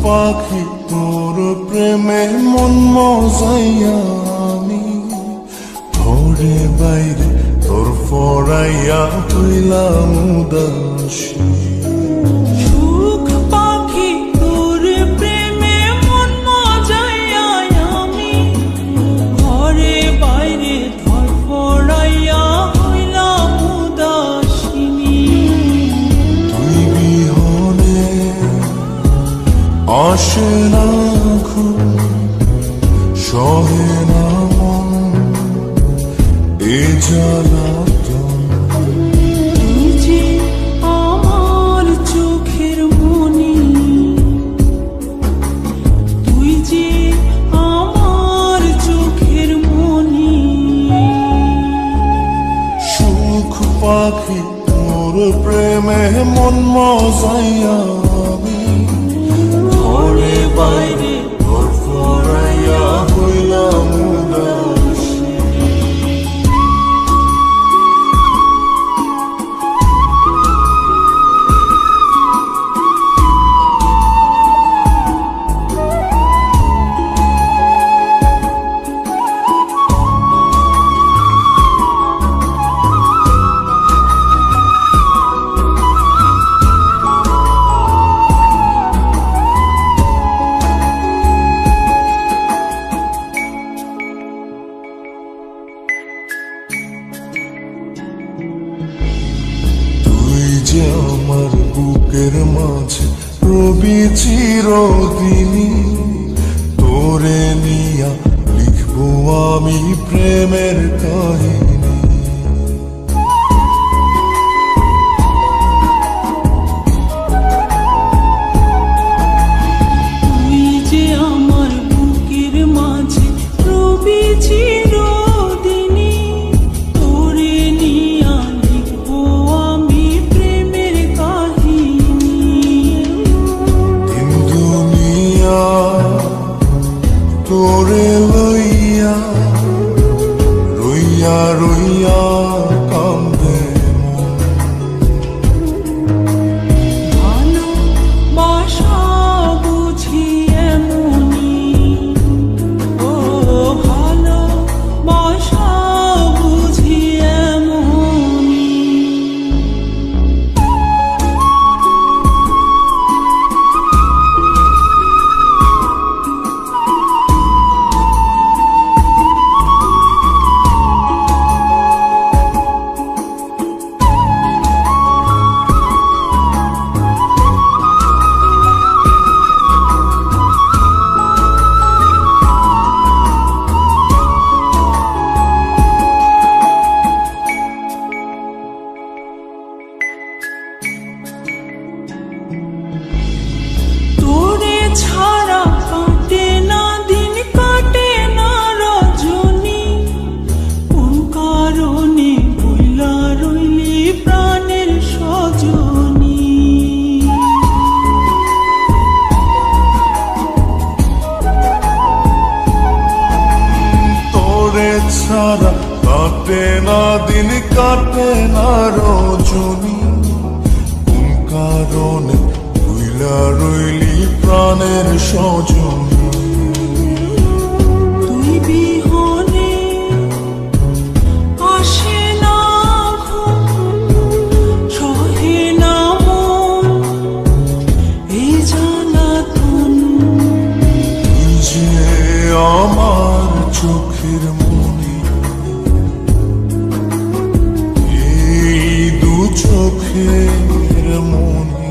পাখি তোর প্রেমে মন মজাইয়া আমি ঘরে বাইরে তোর ফরাইয়া হইলাম উদাসী। সুখ পাখি তোর প্রেমে মন মজাইয়া আমি ঘরে বাইরে তোর ফরাইয়া হইলাম উদাসিনী। তুই বিহনে আসে না ঘুম, সহে না মন এ জ্বালাতন। তুই যে আমার চোখের মনি, তুই যে আমার চোখের মনি। সুখ পাখি তোর প্রেমে মন মজাইয়া আমি ঘরে বাইরে তোর ফরাইয়া হইলাম উদাসী। আমার বুকের মাঝে রবি চিরদিনী, তোরে নিয়া লিখবো আমি প্রেমের কাহিনী। তুই যে আমার বুকের মাঝে রবি চিরদিনী, তোরে নিয়া লিখবো আমি প্রেমের কাহিনী। দিন দুনিয়া তোরে লইয়া রইয়া রইয়া কান্দে মন। ভালোবাসা বুঝি এমনি, ও ভালোবাসা বুঝি এমনি। তোরে ছাড়া কাটে না দিন, কাটে না রজনী, কোন কারণে ভুলা রইলি প্রাণের সজনী। তোরে ছাড়া কাটে না দিন, কাটে না রজনী, কোন কারণে ভুইলা রইলি প্রাণের সজনী। তুই বিহনে আসে না ঘুম, সহে না মন এই জ্বালাতন। তুই যে আমার চোখের মনি, এই দু চোখের মনি।